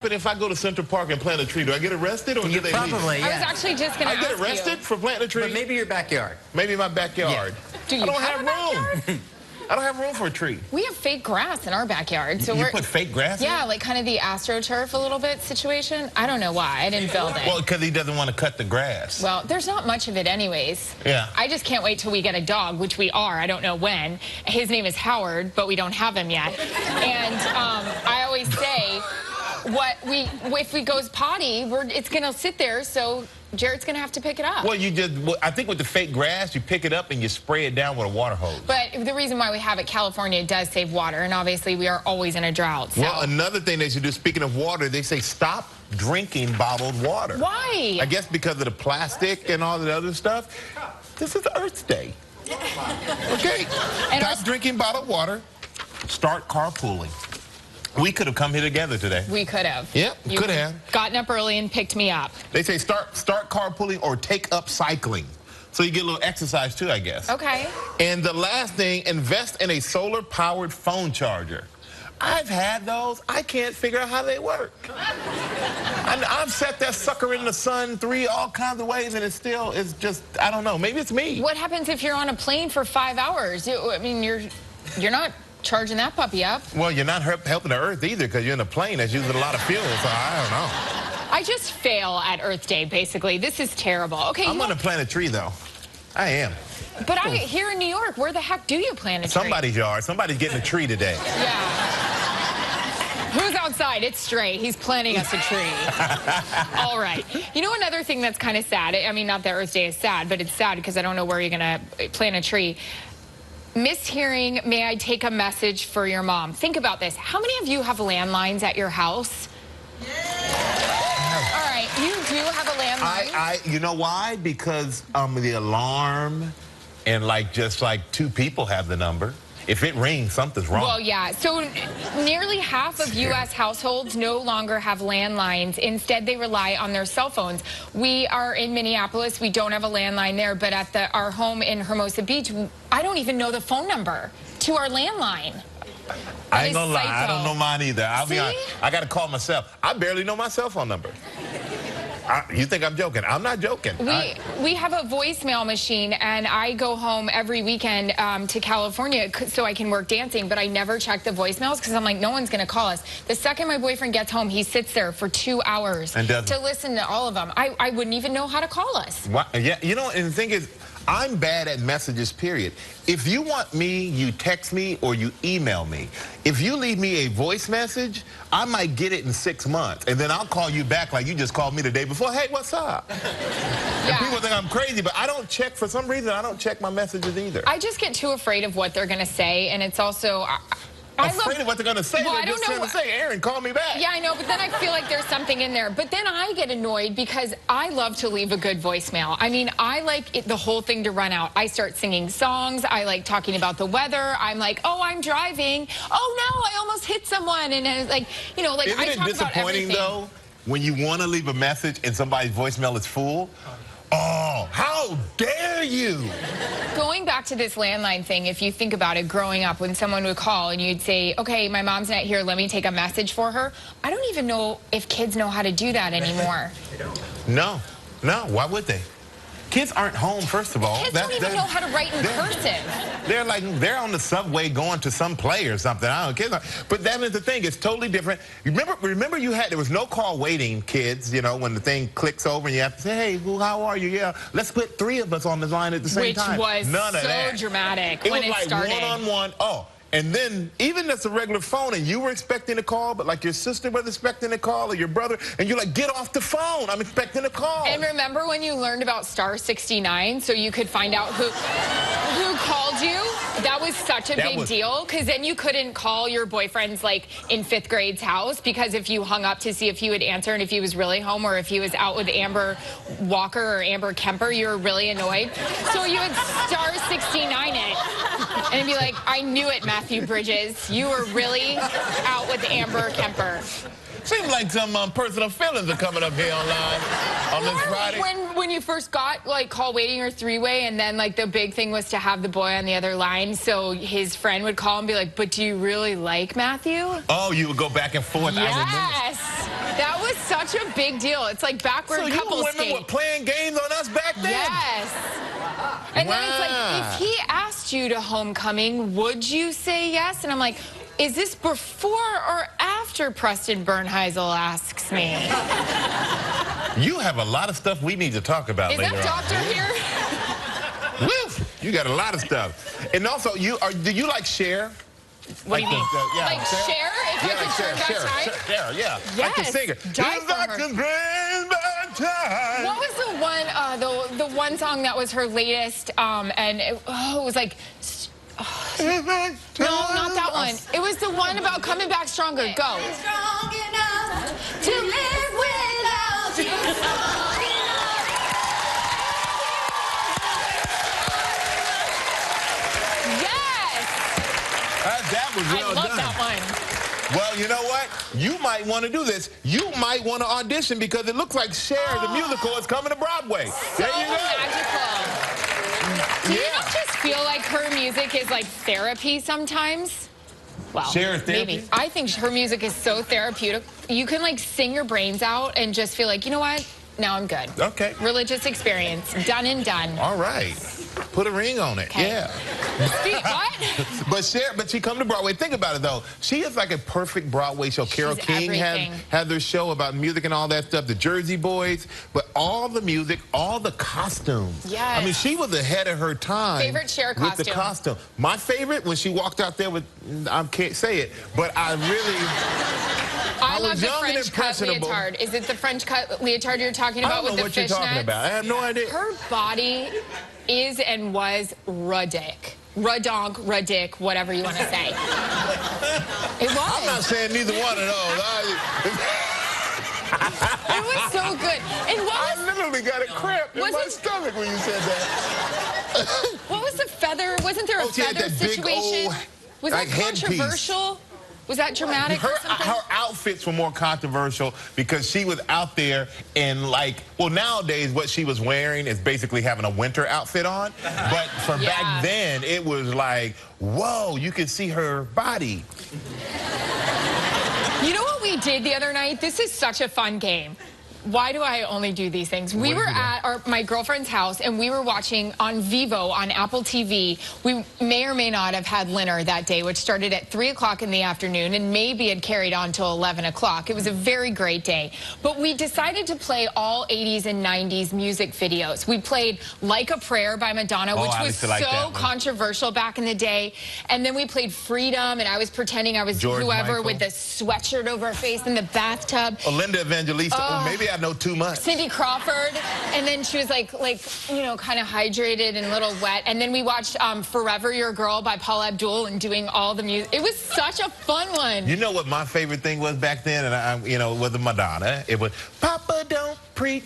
happen if I go to Central Park and plant a tree? Do I get arrested or do they probably, leave? yeah. I was actually just going to ask I get arrested for planting a tree? But maybe your backyard. Maybe my backyard. Yeah. Do you I don't have a backyard? room. I don't have room for a tree. We have fake grass in our backyard. So you put fake grass in? Yeah, like kind of the AstroTurf a little bit situation. I don't know why. I didn't build it. Well, because he doesn't want to cut the grass. Well, there's not much of it anyways. Yeah. I just can't wait till we get a dog, which we are. I don't know when. His name is Howard, but we don't have him yet. And I always say, if he goes potty, it's going to sit there, so Jared's going to have to pick it up. Well, I think with the fake grass, you pick it up and you spray it down with a water hose. But the reason why we have it, California does save water, and obviously we are always in a drought. So. Well, another thing they should do, speaking of water, they say stop drinking bottled water. Why? I guess because of the plastic and all the other stuff. This is Earth Day. Okay. And Stop drinking bottled water. Start carpooling. We could have come here together today. We could have. Yep, You could have. Gotten up early and picked me up. They say start carpooling or take up cycling. So you get a little exercise too, I guess. Okay. And the last thing, invest in a solar-powered phone charger. I've had those. I can't figure out how they work. I've set that sucker in the sun all kinds of ways, and it's just, I don't know. Maybe it's me. What happens if you're on a plane for 5 hours? I mean, you're not charging that puppy up. Well, you're not helping the Earth either because you're in a plane that's using a lot of fuel, so I don't know. I just fail at Earth Day, basically. This is terrible. Okay. I'm going to plant a tree, though. I am. But here in New York, where the heck do you plant a tree? Somebody's yard. Somebody's getting a tree today. Yeah. Who's outside? It's Stray. He's planting us a tree. All right. You know another thing that's kind of sad? I mean, not that Earth Day is sad, but it's sad because I don't know where you're going to plant a tree. Mishearing, may I take a message for your mom? Think about this. How many of you have landlines at your house? All right, you do have a landline? You know why? Because the alarm and just two people have the number. If it rings, something's wrong. Well, yeah. So nearly half of U.S. households no longer have landlines. Instead, they rely on their cell phones. We are in Minneapolis. We don't have a landline there, but at our home in Hermosa Beach, I don't even know the phone number to our landline. I ain't gonna lie, I don't know mine either. I'll be honest. I gotta call myself. I barely know my cell phone number. You think I'm joking? I'm not joking. We have a voicemail machine, and I go home every weekend to California so I can work dancing, but I never check the voicemails because I'm like, no one's going to call us. The second my boyfriend gets home, he sits there for 2 hours to listen to all of them. I wouldn't even know how to call us. Yeah, you know, and the thing is, I'm bad at messages, period. If you want me, you text me or you email me. If you leave me a voice message, I might get it in 6 months, and then I'll call you back like you just called me the day before. Hey, what's up? Yeah. And people think I'm crazy, but I don't check, for some reason, I don't check my messages either. I just get too afraid of what they're going to say, and it's also... Afraid of what they're going to say. Well, they're just going to say, Aaron, call me back. Yeah, I know, but then I feel like there's something in there. But then I get annoyed because I love to leave a good voicemail. I mean, I like the whole thing to run out. I start singing songs. I like talking about the weather. I'm like, oh, I'm driving. Oh, no, I almost hit someone. And it's like, you know, like Isn't I it talk about everything. disappointing, though, when you want to leave a message and somebody's voicemail is full? Oh, how dare you? Going back to this landline thing, if you think about it, growing up, when someone would call and you'd say, okay, my mom's not here, let me take a message for her. I don't even know if kids know how to do that anymore. No, why would they? Kids aren't home, first of all. Kids don't even know how to write in cursive. They're on the subway going to some play or something. I don't know. But that is the thing. It's totally different. Remember there was no call waiting, kids, you know, when the thing clicks over and you have to say, hey, how are you? Yeah, let's put 3 of us on the line at the same time. Which was None of that. So dramatic when it started. It was like one-on-one. Oh. And then, even that's a regular phone, and you were expecting a call, but like your sister was expecting a call, or your brother, and you're like, get off the phone, I'm expecting a call. And remember when you learned about star 69 so you could find out who called you? That was such a big deal, because then you couldn't call your boyfriend's, like, in 5th grade's house, because if you hung up to see if he would answer and if he was really home or if he was out with Amber Walker or Amber Kemper, you were really annoyed. So you would star 69 it. And be like, I knew it, Matthew Bridges. You were really out with Amber Kemper. Seems like some personal feelings are coming up here online on this Friday. When you first got, like, call waiting or 3-way, and then, like, the big thing was to have the boy on the other line, so his friend would call and be like, but do you really like Matthew? Oh, you would go back and forth. Yes. such a big deal. It's like backward So couple you women skate. were playing games on us back then? Yes. And then it's like, if he asked you to homecoming, would you say yes? And I'm like, is this before or after Preston Bernheisel asks me? You have a lot of stuff we need to talk about later on. Is that doctor here? Woo! You got a lot of stuff. And also, do you like Cher? What do you mean? Yeah, like Cher? If I could turn back time? Cher, yeah. Yes. Like the singer. Die If I for her. could bring back time. What was the one, the one song that was her latest, and it was like, no, not that one. It was the one about coming back stronger. Go. Strong enough to live without you. Strong enough. Yes. That was well I love done. that one. Well, you know what? You might want to do this. You might want to audition because it looks like Cher, the musical, is coming to Broadway. So there you go. magical. Do you not just feel like her music is like therapy sometimes? Well, Cher is therapy? maybe. I think her music is so therapeutic. You can like sing your brains out and just feel like, you know what? Now I'm good. Okay. Religious experience. Done and done. All right. Put a ring on it. Okay. Yeah. What? But she come to Broadway. Think about it, though. She is like a perfect Broadway show. Carole King had their show about music and all that stuff. The Jersey Boys. But all the music, all the costumes. Yes. I mean, she was ahead of her time. Favorite Cher costume? With the costume. My favorite, when she walked out there with, I can't say it, but I love was the young and French cut impressionable. leotard. Is it the French cut leotard you're talking about with the fishnets? I don't know what you're talking about. I have no idea. Her body is and was radic. Radic, whatever you want to say. It was. I'm not saying neither one of those. It was so good. And I literally got a cramp in my stomach when you said that. what was the feather? Wasn't there a she had feather that big situation? old, Was like, that headpiece. controversial? Was that dramatic or something? Her outfits were more controversial because she was out there in nowadays what she was wearing is basically having a winter outfit on. But for back then, it was like, whoa, you could see her body. You know what we did the other night? This is such a fun game. Why do I only do these things? We were at my girlfriend's house, and we were watching on Vivo on Apple TV. We may or may not have had dinner that day, which started at 3 o'clock in the afternoon and maybe had carried on till 11 o'clock. It was a very great day. But we decided to play all 80s and 90s music videos. We played Like a Prayer by Madonna, which was so controversial back in the day. And then we played Freedom, and I was pretending I was whoever with the sweatshirt over her face in the bathtub. Linda Evangelista, maybe I know too much. Cindy Crawford, and then she was like you know, kind of hydrated and a little wet. And then we watched Forever Your Girl by Paula Abdul and doing all the music. It was such a fun one. You know what my favorite thing was back then? And it was the Madonna. It was, Papa don't preach,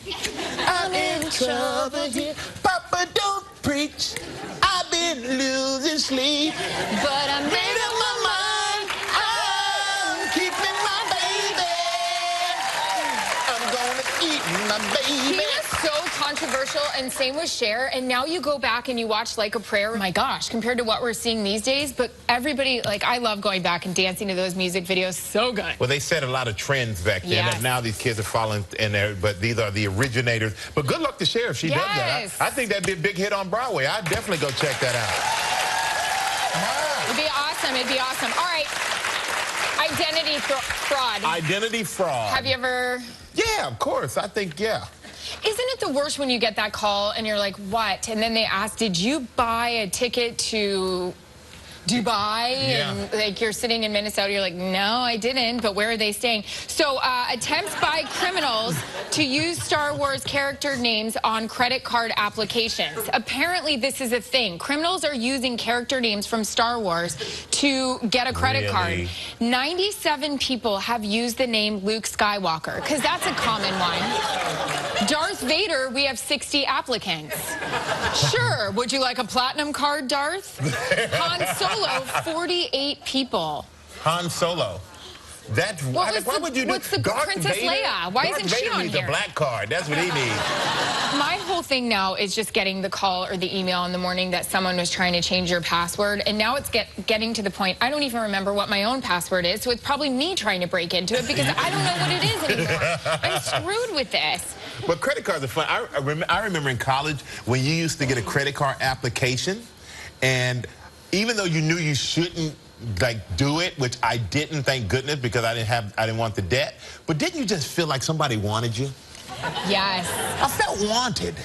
I'm in trouble here. Papa don't preach, I've been losing sleep. But I made up my mind, I'm keeping my baby. I'm gonna keep my baby. He was so controversial, and same with Cher. And now you go back and you watch Like a Prayer. Oh my gosh, compared to what we're seeing these days. But everybody, I love going back and dancing to those music videos. So good. Well, they set a lot of trends back then. Yes. And now these kids are following in there, but these are the originators. But good luck to Cher if she does that. I think that'd be a big hit on Broadway. I'd definitely go check that out. It'd be awesome. It'd be awesome. All right. Identity fraud. Identity fraud. Have you ever? Yeah, of course. I think, yeah. Isn't it the worst when you get that call and you're like, what? And then they ask, did you buy a ticket to Dubai? Yeah. And you're sitting in Minnesota, you're like, no, I didn't, but where are they staying? So attempts by criminals to use Star Wars character names on credit card applications. Apparently this is a thing. Criminals are using character names from Star Wars to get a credit card. 97 people have used the name Luke Skywalker, because that's a common one. Darth Vader, we have 60 applicants. Sure, would you like a platinum card, Darth? Han Solo, 48 people. Han Solo. Why would you do? What's the Darth Princess Vader? Leia? Why Darth isn't she Vader on needs here? a black card. That's what he needs. My whole thing now is just getting the call or the email in the morning that someone was trying to change your password, and now it's getting to the point I don't even remember what my own password is, so it's probably me trying to break into it because I don't know what it is anymore. I'm screwed with this. But credit cards are fun. I remember in college when you used to get a credit card application, and even though you knew you shouldn't do it, which I didn't, thank goodness, because I didn't want the debt. But didn't you just feel like somebody wanted you? Yes. I felt wanted.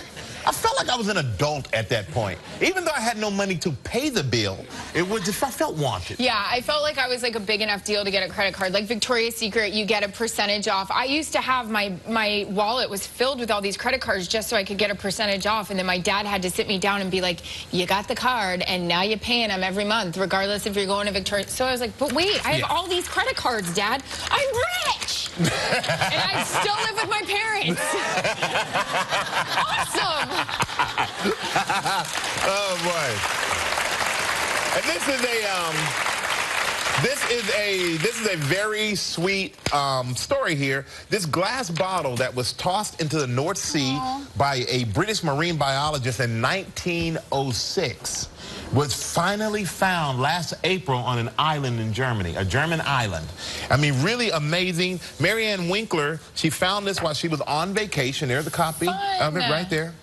I felt like I was an adult at that point. Even though I had no money to pay the bill, I felt wanted. Yeah, I felt like I was like a big enough deal to get a credit card. Like Victoria's Secret, you get a percentage off. I used to have my wallet was filled with all these credit cards just so I could get a percentage off. And then my dad had to sit me down and be like, you got the card and now you're paying them every month, regardless if you're going to Victoria's. So I was like, but wait, I have all these credit cards, Dad. I'm rich. And I still live with my parents. Awesome. Oh boy! And this is a very sweet story here. This glass bottle that was tossed into the North Sea by a British marine biologist in 1906 was finally found last April on an island in Germany, a German island. I mean, really amazing. Marianne Winkler, she found this while she was on vacation. There's a copy of it right there.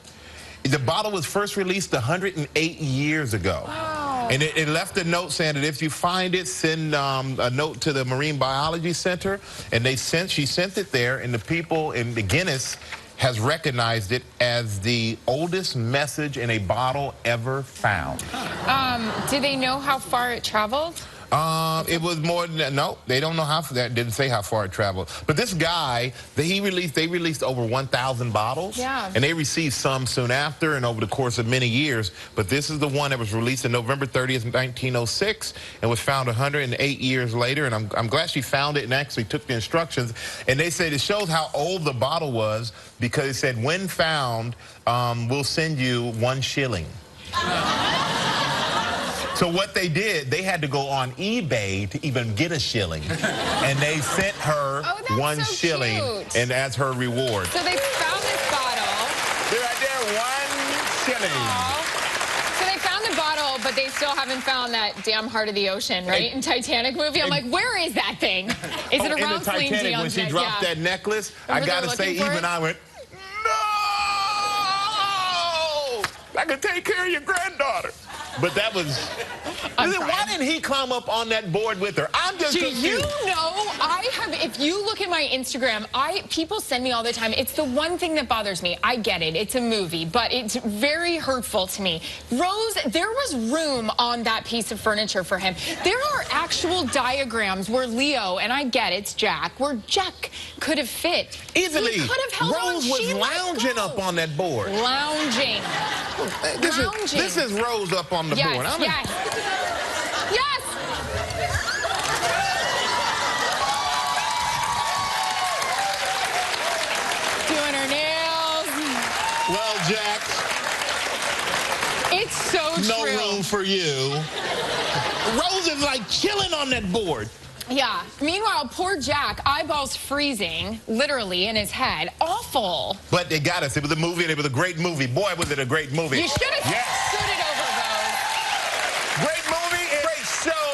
The bottle was first released 108 years ago. Wow. And it left a note saying that if you find it, send a note to the Marine Biology Center. And she sent it there, and the people in the Guinness has recognized it as the oldest message in a bottle ever found. Do they know how far it traveled? It was more than that. No, they don't know how far. That didn't say how far it traveled. But this guy, they released over 1,000 bottles. Yeah. And they received some soon after and over the course of many years. But this is the one that was released on November 30th, 1906, and was found 108 years later. And I'm glad she found it and actually took the instructions. And they said it shows how old the bottle was because it said, when found, we'll send you 1 shilling. So what they did, they had to go on eBay to even get a shilling. And they sent her 1 shilling and as her reward. So they found this bottle. They're right there, 1 shilling. Aww. So they found the bottle, but they still haven't found that damn Heart of the Ocean, right? In Titanic movie, I'm like, where is that thing? Is it around in the Titanic, when she dropped that necklace, I gotta say, even I went, no! I could take care of your granddaughter. But that was... Why didn't he climb up on that board with her? I'm just confused. Do you know, if you look at my Instagram, people send me all the time. It's the one thing that bothers me. I get it. It's a movie, but it's very hurtful to me. Rose, there was room on that piece of furniture for him. There are actual diagrams where Leo, and I get it's Jack, where Jack could have fit. Easily. He could have held on. Rose was lounging up on that board. Lounging. This is Rose up on the board. Yes. Yes. Doing her nails. Well, Jack. It's so true. No room for you. Rose is like chilling on that board. Yeah. Meanwhile, poor Jack, eyeballs freezing, literally, in his head. Awful. But they got us. It was a movie, and it was a great movie. Boy, was it a great movie. You should have stood it over, Rose. Great movie, great show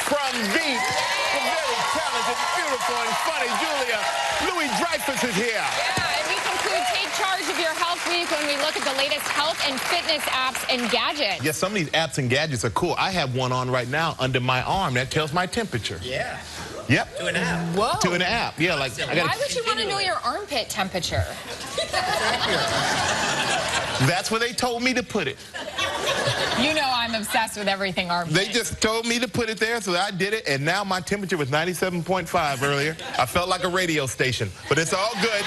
from Veep. The very talented, beautiful, and funny Julia. Louis-Dreyfus is here. Yeah, and we conclude Take Charge of Your Health Week when we look at the latest health and fitness apps and gadgets. Yeah, some of these apps and gadgets are cool. I have one on right now under my arm that tells my temperature. Yeah. Yep. To an app. Whoa. To an app. Yeah, like Why would you want to know your armpit temperature? That's where they told me to put it. You know I'm obsessed with everything armpit. They just told me to put it there, so I did it, and now my temperature was 97.5 earlier. I felt like a radio station, but it's all good.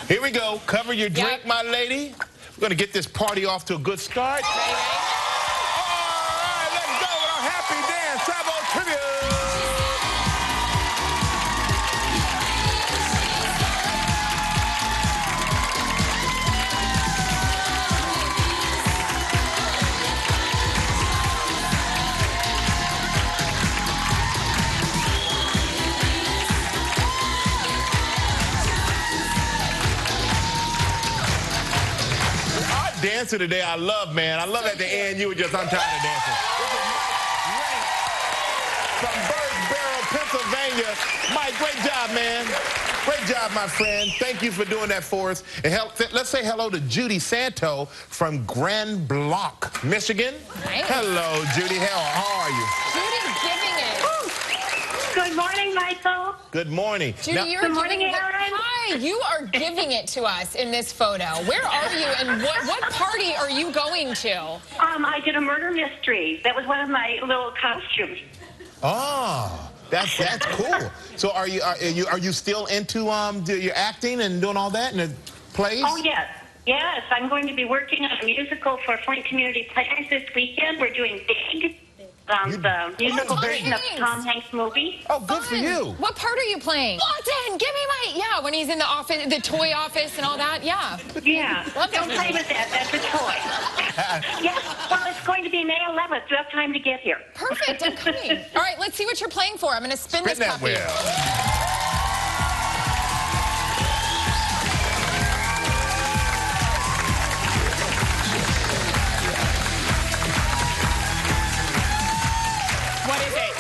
Here we go. Cover your drink, my lady. We're going to get this party off to a good start. All right, let's go with our Happy Dance Travel Trivia. dancer today I love, man. I love at the end you were just, I'm tired of dancing. This is Mike Rank from Birdsboro, Pennsylvania. Mike, great job, man. Great job, my friend. Thank you for doing that for us. And let's say hello to Judy Santo from Grand Blanc, Michigan. Nice. Hello, Judy. How are you? Judy's giving it. Good morning, Michael. Good morning. Judy, Now, you're Good morning, giving Aaron. Hi, you are giving it to us in this photo. Where are you and what party are you going to? I did a murder mystery. That was one of my little costumes. oh, that's cool. So are you still into your acting and doing all that in the plays? Oh, yes. Yes, I'm going to be working on a musical for Flint Community Players this weekend. We're doing Big, the musical version of the Tom Hanks movie. Oh, good for you. What part are you playing? Lawton, give me my... Yeah, when he's in the office, the toy office and all that. Yeah. Yeah. Love Don't that play movie. with that. That's a toy. Yes. Well, it's going to be May 11th. You have time to get here. Perfect, I'm coming. All right, let's see what you're playing for. I'm going to spin this that puppy. wheel. What is it?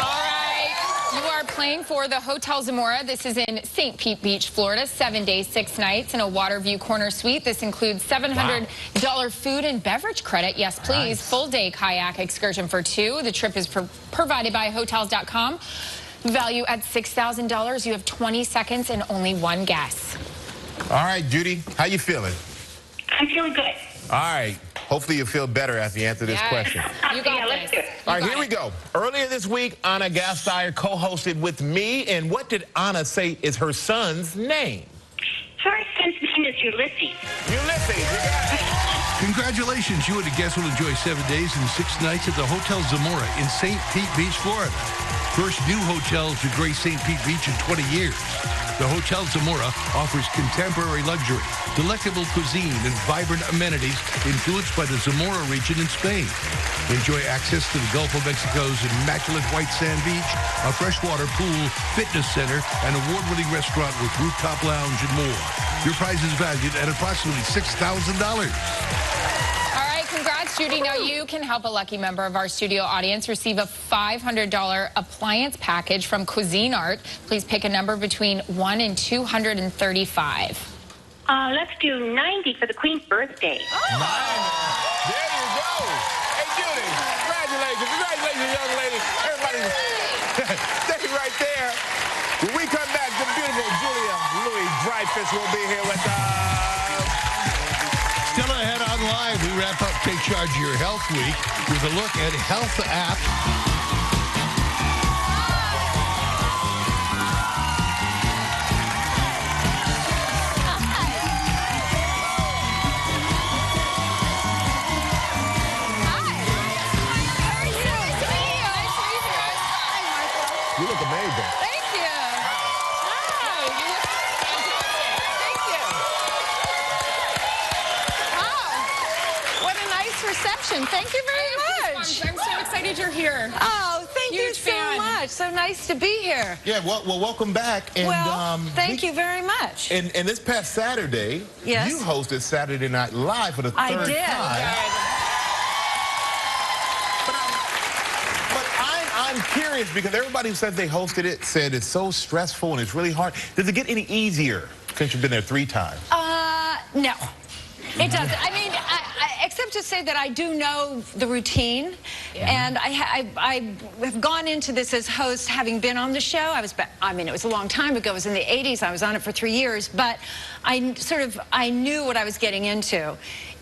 All right. You are playing for the Hotel Zamora. This is in St. Pete Beach, Florida. 7 days, 6 nights in a Waterview Corner Suite. This includes $700 food and beverage credit. Yes, please. Nice. Full-day kayak excursion for 2. The trip is provided by Hotels.com. Value at $6,000. You have 20 seconds and only one guess. All right, Judy, how you feeling? I'm feeling good. All right. Hopefully you feel better after you answer this Yes. question. You got Yeah, let's this. do it. All right, You here got we it. go. Earlier this week, Anna Gasteyer co-hosted with me, and what did Anna say is her son's name? First son's name is Ulysses. Ulysses. You got it. Congratulations, you and a guest will enjoy 7 days and 6 nights at the Hotel Zamora in St. Pete Beach, Florida. First new hotel to grace St. Pete Beach in 20 years. The Hotel Zamora offers contemporary luxury, delectable cuisine, and vibrant amenities influenced by the Zamora region in Spain. Enjoy access to the Gulf of Mexico's immaculate white sand beach, a freshwater pool, fitness center, an award-winning restaurant with rooftop lounge and more. Your prize is valued at approximately $6,000. All right, congrats, Judy. Now you can help a lucky member of our studio audience receive a $500 appliance package from Cuisine Art. Please pick a number between 1 and 235. Let's do 90 for the Queen's birthday. There you go. Hey, Judy, congratulations. Congratulations, young lady. Everybody, stay right there. When we come back, the beautiful Julia Louis-Dreyfus will be here with us. Still ahead on Live, we wrap up Take Charge of Your Health Week with a look at Health App. You look amazing. Thank you. Wow, you look fantastic. Thank you. Wow. What a nice reception. Thank you very much. I'm so excited you're here. Oh, thank you Huge so fan. much. So nice to be here. Yeah, well, welcome back. And, Well, thank you very much. And this past Saturday, Yes. you hosted Saturday Night Live for the third I did. time. But I'm curious because everybody who said they hosted it said it's so stressful and it's really hard. Does it get any easier since you've been there 3 times? No. It doesn't. I mean, except to say that I do know the routine, and I have gone into this as host, having been on the show. I mean, it was a long time ago. It was in the 80s. I was on it for 3 years, but I knew what I was getting into.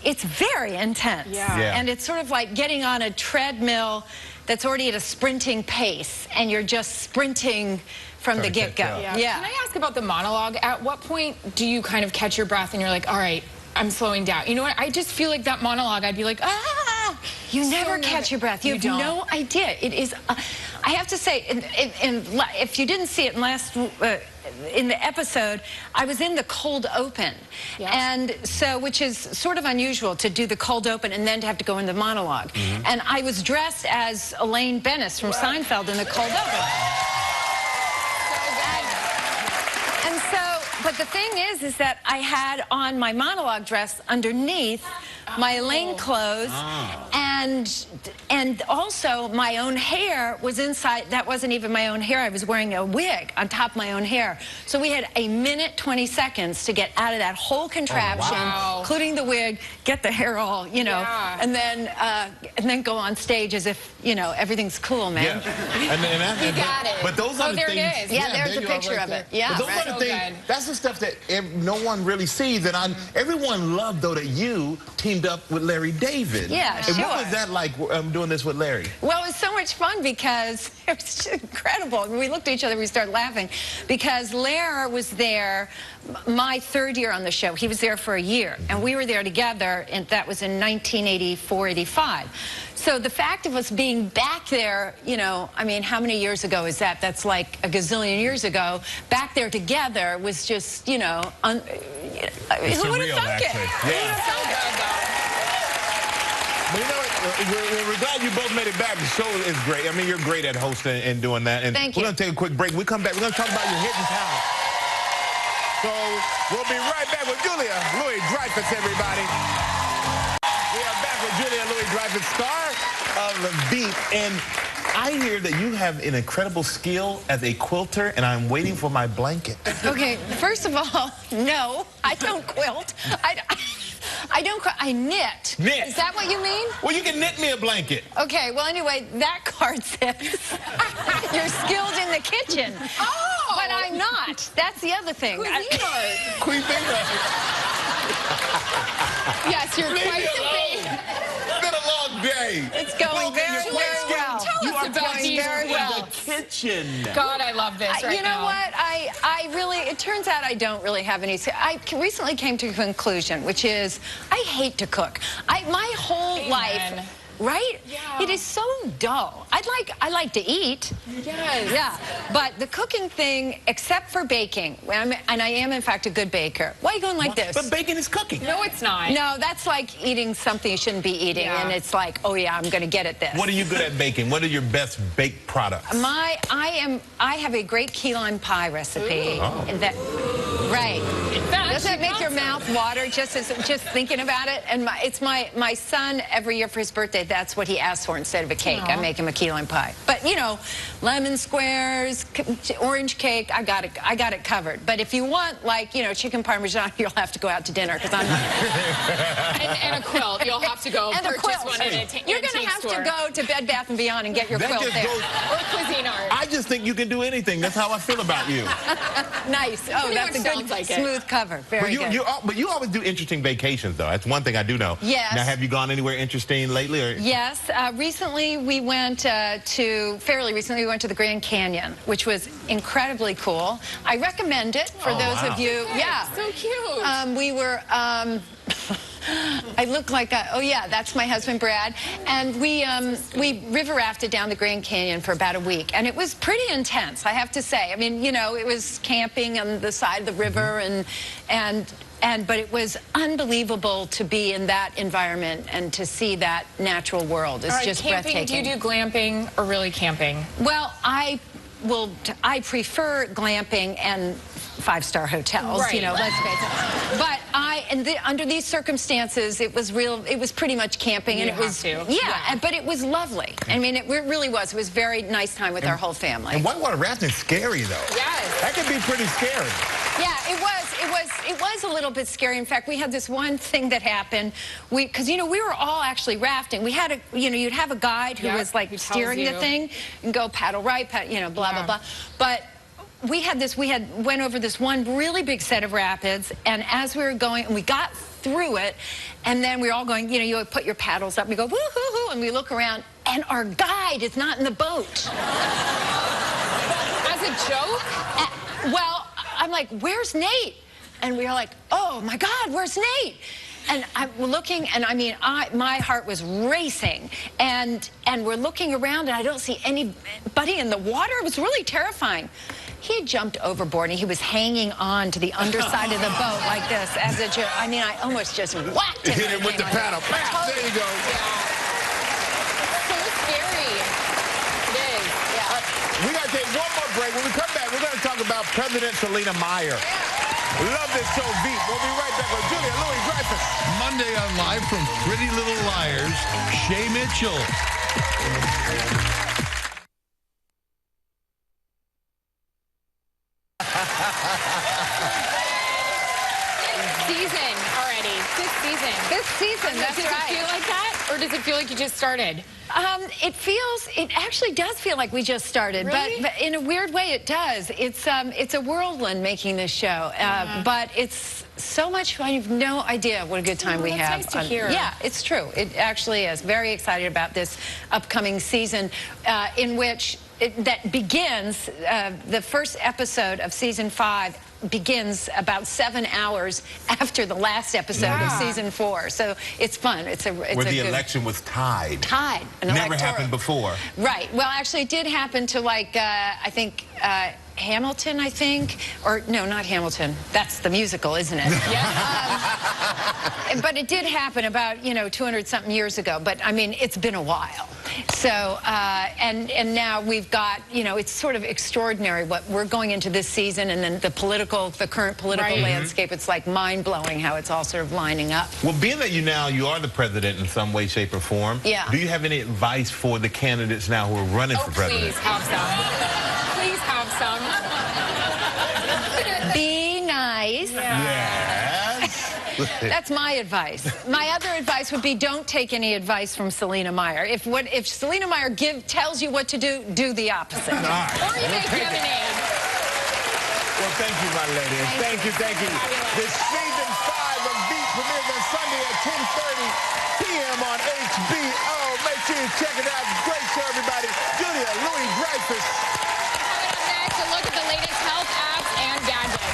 It's very intense, and it's sort of like getting on a treadmill that's already at a sprinting pace, and you're just sprinting from the get-go. Can I ask about the monologue? At what point do you kind of catch your breath and you're like, all right, I'm slowing down? You know what? I just feel like that monologue, I'd be like, ah! You never catch your breath. You have no idea. It is, I have to say, if you didn't see it in the episode, I was in the cold open. And so, which is sort of unusual to do the cold open and then to have to go in the monologue. And I was dressed as Elaine Bennis from Seinfeld in the cold open. And so, but the thing is that I had on my monologue dress underneath my Elaine clothes, and also my own hair was inside. That wasn't even my own hair. I was wearing a wig on top of my own hair. So we had a minute 20 seconds to get out of that whole contraption, including the wig, get the hair all, you know, and then go on stage as if, you know, everything's cool, man. Yeah. You got it. But those are the there things. it is. Yeah, there's a picture of it. Yeah, but those are the things. That's the stuff that no one really sees, and everyone loved though that you teamed up with Larry David. Yeah, and sure. what was that like doing this with Larry? Well, it was so much fun because it was just incredible. We looked at each other, we started laughing because Larry was there my third year on the show. He was there for a year, and we were there together, and that was in 1984, 85. So the fact of us being back there, you know, I mean, how many years ago is that? That's like a gazillion years ago. Back there together was just, you know, who would have thunk it? Who would have thunk it? But you know what? We're glad you both made it back. The show is great. I mean, you're great at hosting and doing that. And Thank you. We're going to take a quick break. When we come back, we're going to talk about your hidden talent. So we'll be right back with Julia Louis-Dreyfus, everybody. We are back with Julia Louis-Dreyfus, star of Veep. And I hear that you have an incredible skill as a quilter, and I'm waiting for my blanket. Okay, first of all, no, I don't quilt. I don't. I knit. Knit. Is that what you mean? Well, you can knit me a blanket. Okay. Well, anyway, that card says you're skilled in the kitchen. Oh. But I'm not. That's the other thing. Cuisine art. Cuisine art. Yes, you're quite the It's been a long day. It's going very well. Tell us about these the kitchen. God, I love this right You know now. what? I really, it turns out I don't really have any. I recently came to a conclusion, which is I hate to cook. My whole life, right? Yeah. It is so dull. I like to eat. Yes. Yeah, but the cooking thing, except for baking, and I am in fact a good baker. Why are you going like this? But bacon is cooking. No, it's not. No, that's like eating something you shouldn't be eating, and it's like, oh yeah, I'm going to get at this. What are you good at baking? What are your best baked products? I have a great key lime pie recipe. Right. Doesn't it make your mouth water just thinking about it? And it's my son every year for his birthday. That's what he asks for instead of a cake. I make him a key lime pie. But you know, lemon squares, orange cake. I got it covered. But if you want like chicken parmesan, you'll have to go out to dinner because I'm not. and a quilt. You'll have to go purchase one at a You're going to have to go to Bed Bath & Beyond and get your quilt there. Or cuisine art. I just think you can do anything. That's how I feel about you. Nice. Oh, that's a good smooth cover. Very good. But you always do interesting vacations, though. That's one thing I do know. Yes. Now, have you gone anywhere interesting lately? Or? Yes. Recently, we went fairly recently, we went to the Grand Canyon, which was incredibly cool. I recommend it for those of you. Yeah. So cute. We were... I look like oh yeah, that's my husband Brad, and we river rafted down the Grand Canyon for about a week, and it was pretty intense, I have to say. I mean, it was camping on the side of the river, but it was unbelievable to be in that environment and to see that natural world. It's just breathtaking. Do you do glamping or really camping? Well, I prefer glamping and five-star hotels, right. Let's face it. But under these circumstances, it was pretty much camping, and it was, but it was lovely. I mean, it really was. It was a very nice time with our whole family. And whitewater rafting is scary, though. Yes. That can be pretty scary. Yeah, it was a little bit scary. In fact, we had this one thing that happened. Because we were all actually rafting. We had you'd have a guide who was like steering the thing and go paddle right, blah blah blah. But we went over this one really big set of rapids, and as we were going, and we got through it, and then we were all going, you would put your paddles up, and we go, woo-hoo-hoo, and we look around, and our guide is not in the boat. As a joke? Well, I'm like, where's Nate? And we were like, oh my God, where's Nate? And I'm looking, and I mean, my heart was racing, and we're looking around, and I don't see anybody in the water. It was really terrifying. He had jumped overboard, and he was hanging on to the underside of the boat like this as a joke. I mean, I almost just whacked him. Hit him with the paddle. Bam! There you go. So scary. It is. We got to take one more break. When we come back, we're going to talk about President Selena Meyer. Love this show, Veep. We'll be right back with Julia Louis-Dreyfus. Monday on Live from Pretty Little Liars, Shay Mitchell. Season already. This season. This season, that's right. Does it feel like that? Or does it feel like you just started? It actually does feel like we just started, really? but in a weird way it does. It's a whirlwind making this show, but it's so much fun. You have no idea what a good time we have. That's nice to hear. Yeah, it's true. It actually is. Very excited about this upcoming season in which that begins, the first episode of season 5 begins about 7 hours after the last episode of season 4. So it's fun. It's a Where the election was tied. Tied. Never happened before. Right. Well, actually, it did happen to, like, I think Hamilton, I think. Or, no, not Hamilton. That's the musical, isn't it? Yeah. But it did happen about, 200-something years ago. But, I mean, it's been a while. So, and now we've got, it's sort of extraordinary what we're going into this season, and then the current political landscape. It's like mind-blowing how it's all sort of lining up. Well, being that you are the president in some way, shape, or form, do you have any advice for the candidates now who are running for president? Please have some. Please have some. Be nice. Yes. That's my advice. My other advice would be don't take any advice from Selena Meyer. If Selena Meyer tells you what to do, do the opposite. All right. Or you make lemonade. Well, thank you, my lady. Thank you. This season 5 of Veep premieres on Sunday at 10:30 p.m. on HBO. Make sure you check it out. Great show, everybody. Julia Louis-Dreyfus. Coming up next, a look at the latest health apps and gadgets.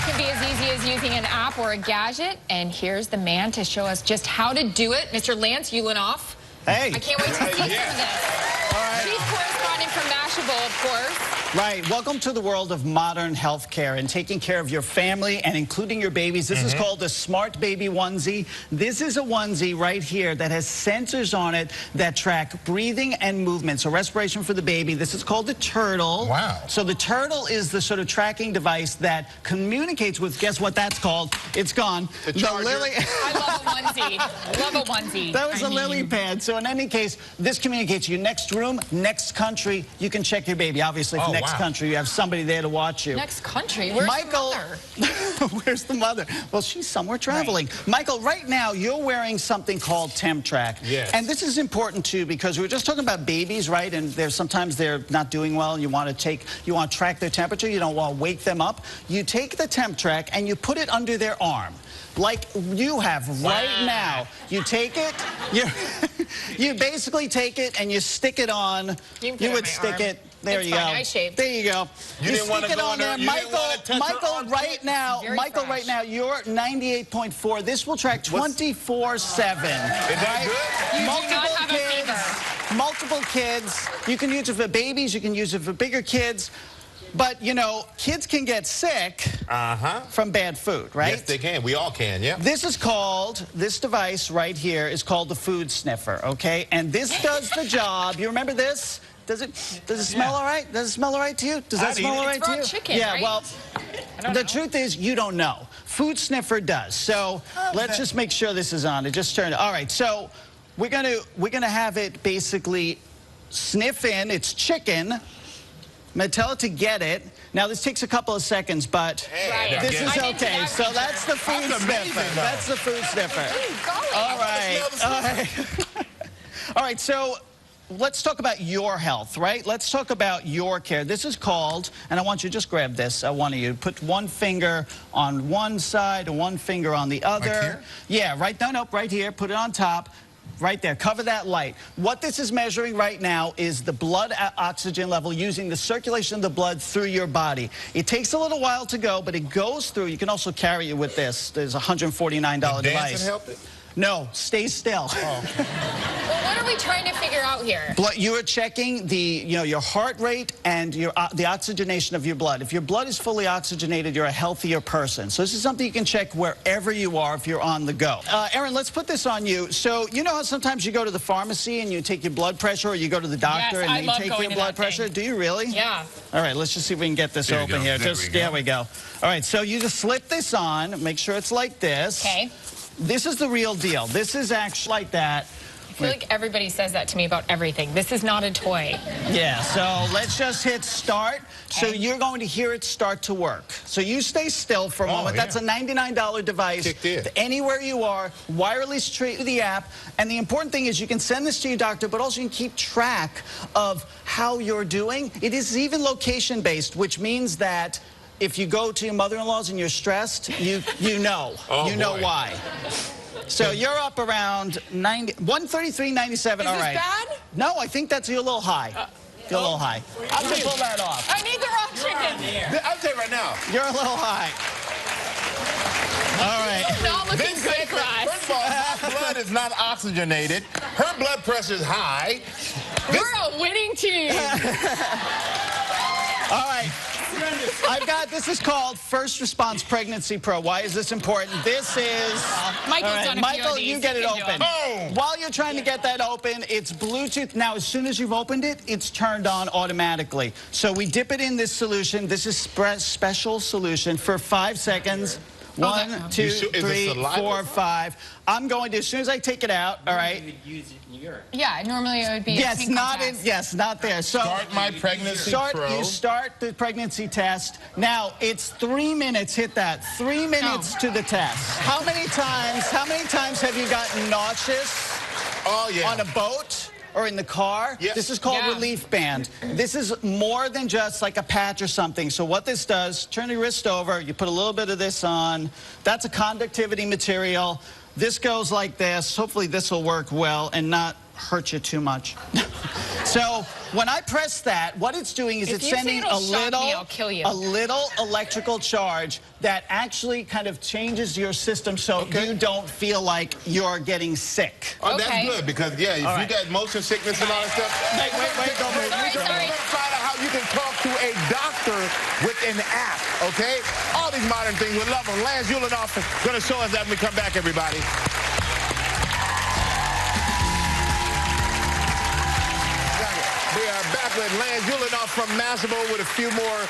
Can be as easy as using an app or a gadget, and here's the man to show us just how to do it, Mr. Lance Ulanoff. Hey. I can't wait to see some of this. All right. Chief correspondent from Mashable, of course. Right. Welcome to the world of modern health care and taking care of your family and including your babies. This is called the Smart Baby Onesie. This is a onesie right here that has sensors on it that track breathing and movement. So respiration for the baby. This is called the Turtle. Wow. So the Turtle is the sort of tracking device that communicates with, guess what that's called? It's gone. The Lily. I love a onesie. I love a onesie. That was a lily pad. So in any case, this communicates you next room, next country. You can check your baby. Obviously, for next country, you have somebody there to watch you. Next country? Where's Michael, the mother? Where's the mother? Well, she's somewhere traveling. Right. Michael, right now, you're wearing something called TempTrack. Yes. And this is important, too, because we were just talking about babies, right? And sometimes they're not doing well, and you want to track their temperature. You don't want to wake them up. You take the TempTrack, and you put it under their arm, like you have right now. You take it, you basically take it, and you stick it on. You would stick it. There you go. There you go. You didn't want to go on there. Michael, right now, you're 98.4. This will track 24/7. Is that good? Multiple kids. You can use it for babies. You can use it for bigger kids. But, kids can get sick from bad food, right? Yes, they can. We all can, yeah. This device right here is called the food sniffer, okay? And this does the job. You remember this? Does it smell all right? Does it smell all right to you? Does that smell all right to you? Chicken, yeah, right? well, the truth is you don't know. Food sniffer does. So let's just make sure this is on. It just turned. All right, so we're gonna have it basically sniff in. It's chicken. I'm going to tell it to get it. Now, this takes a couple of seconds, but this is okay. So that's the food sniffer. That's the food sniffer. All right. All right, so let's talk about your health, right? Let's talk about your care. This is called, and I want you to just grab this, one of you. Put one finger on one side and one finger on the other. Right here? Yeah, right, no, right here. Put it on top. Right there, cover that light. What this is measuring right now is the blood oxygen level using the circulation of the blood through your body. It takes a little while to go, but it goes through. You can also carry it with this. There's a $149 device. Help it? No, stay still. Well, what are we trying to figure out here? You are checking your heart rate and the oxygenation of your blood. If your blood is fully oxygenated, you're a healthier person. So this is something you can check wherever you are if you're on the go. Erin, let's put this on you. So you know how sometimes you go to the pharmacy and you take your blood pressure, or you go to the doctor and they take your blood pressure? Do you really? Yeah. All right, let's just see if we can get this open here. There we go. All right, so you just slip this on. Make sure it's like this. Okay. This is the real deal. This is actually like that. I feel like everybody says that to me about everything. This is not a toy. Yeah, so let's just hit start. Okay. So you're going to hear it start to work. So you stay still for a moment. Yeah. That's a $99 device. Anywhere you are, wireless straight to the app. And the important thing is you can send this to your doctor, but also you can keep track of how you're doing. It is even location-based, which means that if you go to your mother-in-law's and you're stressed, you know. You know why. So you're up around 133.97. All right. Is this bad? No, I think that's you're a little high. You're a little high. I'm going to pull that off. I need the raw chicken. I'll tell you right now. You're a little high. All right. Not looking good for us. First of all, my blood is not oxygenated. Her blood pressure is high. We're a winning team. All right. This is called First Response Pregnancy Pro. Why is this important? This is... Michael's done a few Michael, of these. you get it open. Boom. While you're trying to get that open, it's Bluetooth. Now, as soon as you've opened it, it's turned on automatically. So we dip it in this solution. This is special solution for 5 seconds. 1, 2, 3, 4, 5. I'm going to, as soon as I take it out, all right? You would use it in Europe. Yeah, normally it would be Yes, not there. So Start my pregnancy pro. You start the pregnancy test. Now, it's 3 minutes. Hit that. 3 minutes to the test. How many times have you gotten nauseous on a boat? Or in the car. Yes. This is called Relief Band. This is more than just like a patch or something. So what this does, turn your wrist over, you put a little bit of this on. That's a conductivity material. This goes like this. Hopefully this will work well and not hurt you too much. So when I press that, what it's doing is it's sending a little electrical charge that actually kind of changes your system so you don't feel like you're getting sick. Oh, that's good because, if you got motion sickness and all that stuff. Wait, don't move. We're going to find out how you can talk to a doctor with an app, okay? All these modern things, we love them. Lance Ulanoff is going to show us that when we come back, everybody. We are back with Lance Ulanoff from Mashable with a few more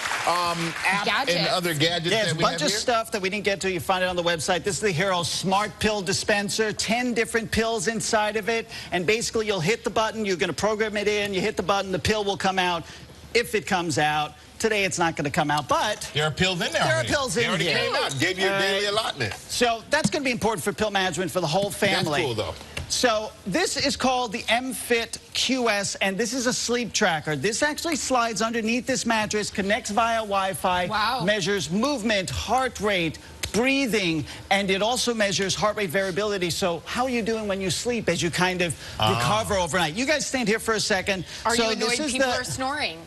apps and other gadgets There's that we a bunch have of stuff that we didn't get to. You find it on the website. This is the Hero Smart Pill Dispenser. 10 different pills inside of it. And basically, you'll hit the button. You're going to program it in. You hit the button. The pill will come out if it comes out. Today, it's not going to come out, but... There are pills in there. There are pills in here. They already came out. Gave you a daily allotment. So that's going to be important for pill management for the whole family. That's cool, though. So this is called the MFit QS, and this is a sleep tracker. This actually slides underneath this mattress, connects via Wi-Fi, measures movement, heart rate, breathing, and it also measures heart rate variability. So how are you doing when you sleep as you kind of recover overnight? You guys stand here for a second. Are you annoyed people are snoring?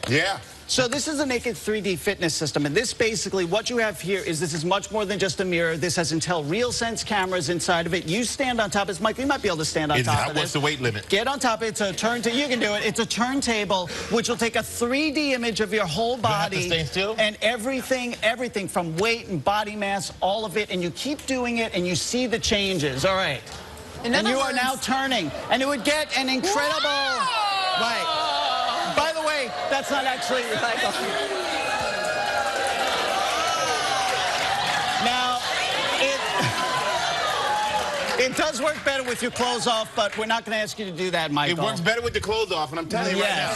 Yeah. So this is the Naked 3D fitness system, and this basically, what you have here is this is much more than just a mirror. This has Intel RealSense cameras inside of it. You stand on top of it. Mike, you might be able to stand on top of it. What's the weight limit? Get on top of it. It's a turntable. You can do it. It's a turntable, which will take a 3D image of your whole body. You have to stay still? And everything from weight and body mass, all of it, and you keep doing it, and you see the changes. All right. And you are now turning, and it would get an incredible... Right. By the way, that's not actually Michael. Now, it does work better with your clothes off, but we're not going to ask you to do that, Michael. It works better with the clothes off, and I'm telling you right now.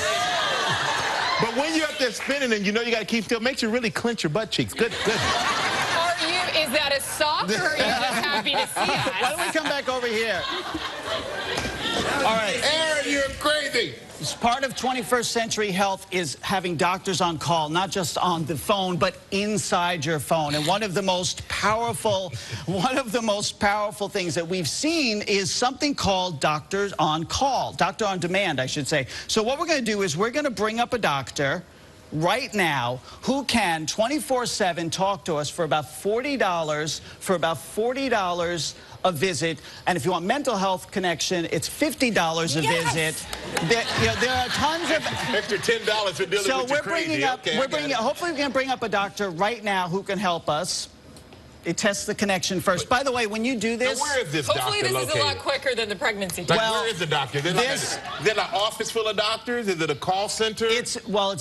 But when you're up there spinning and you know you got to keep still, it makes you really clench your butt cheeks. Good. Is that a sock, or are you just happy to see us? Why don't we come back over here? All right. Erin, you're crazy. Part of 21st Century Health is having doctors on call, not just on the phone, but inside your phone. And one of the most powerful things that we've seen is something called Doctors on Call, Doctor on Demand, I should say. So what we're going to do is we're going to bring up a doctor. right now who can 24/7 talk to us for about $40, a visit. And if you want mental health connection, it's $50 a visit. There are tons of extra $10 for dealing so with your hopefully we can bring up a doctor right now who can help us. It tests the connection first. By the way, when you do this... Now, where is this hopefully doctor this located? is a lot quicker than the pregnancy test. Like, where is the doctor? Is there an office full of doctors? Is it a call center? It's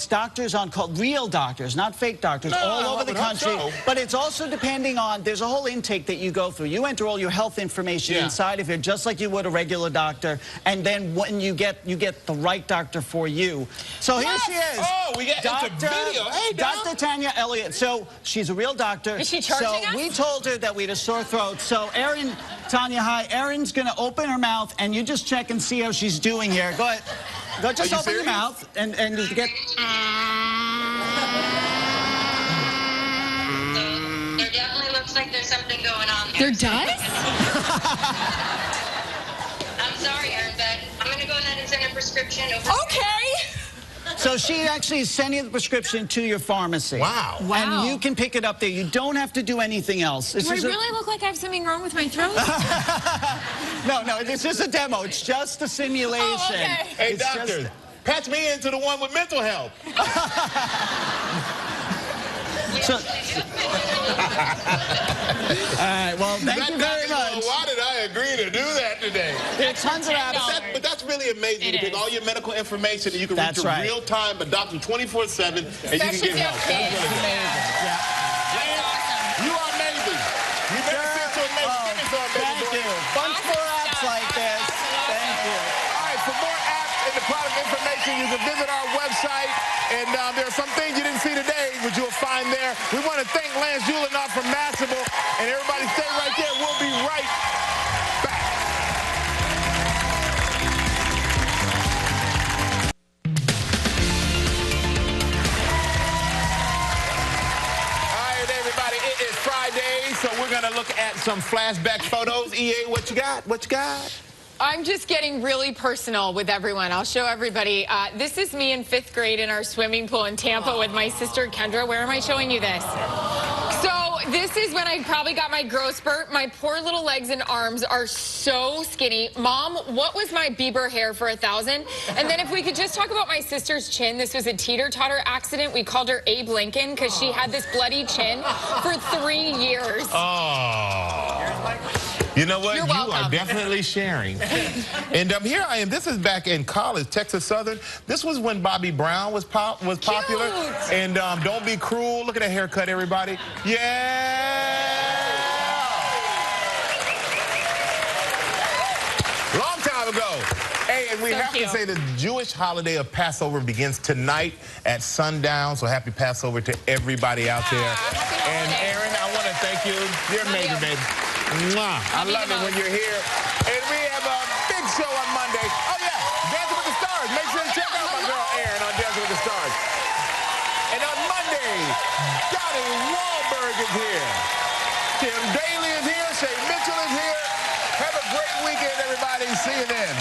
doctors on call, real doctors, not fake doctors, all over the country. So. But it's also depending on, there's a whole intake that you go through. You enter all your health information inside of here, just like you would a regular doctor. And then when you get the right doctor for you. So here she is. Oh, we got it's a video. Hey, Dr. Tanya Elliott. So she's a real doctor. Is she charging us? We told her that we had a sore throat. So Erin, Tanya, hi. Erin's going to open her mouth, and you just check and see how she's doing here. Go ahead. Just open your mouth and just get... There definitely looks like there's something going on there. There does? I'm sorry, Erin, but I'm going to go ahead and send a prescription over. Okay. So she actually is sending the prescription to your pharmacy. Wow. And you can pick it up there. You don't have to do anything else. Do I really look like I have something wrong with my throat? No, it's just a demo. It's just a simulation. Oh, okay. Hey, doctor, patch me into the one with mental health. So, all right, well, thank you very much. Why did I agree to do that today? There are tons of apps. But that's really amazing. You can pick all your medical information and you can reach a real-time doctor 24/7 and you can get help. That's really amazing. You are amazing. You better sit to amazing. Thank you. Bunch more apps like this. Thank you. All right, for more apps and the product information, you can visit our website. And there are some things you didn't see today, which you'll find there. We want to thank Lance Ulanoff from Mashable. And everybody stay right there. We'll be right back. All right, everybody, it is Friday, so we're going to look at some flashback photos. EA, what you got? What you got? I'm just getting really personal with everyone. I'll show everybody. This is me in 5th grade in our swimming pool in Tampa with my sister Kendra. Where am I showing you this? So this is when I probably got my growth spurt. My poor little legs and arms are so skinny. Mom, what was my Bieber hair for 1,000? And then if we could just talk about my sister's chin. This was a teeter-totter accident. We called her Abe Lincoln because she had this bloody chin for 3 years. Oh. You know what? You're you welcome. are definitely sharing. And here I am. This is back in college, Texas Southern. This was when Bobby Brown was popular. Cute. And Don't Be Cruel. Look at that haircut, everybody. Yeah. Long time ago. Hey, and we have to say the Jewish holiday of Passover begins tonight at sundown. So happy Passover to everybody out there. And Aaron, I want to thank you. You're amazing, baby. Mwah. I love it when you're here. And we have a big show on Monday. Oh, yeah, Dancing with the Stars. Make sure to check out my girl Erin on Dancing with the Stars. And on Monday, Donnie Wahlberg is here. Tim Daly is here. Shay Mitchell is here. Have a great weekend, everybody. See you then.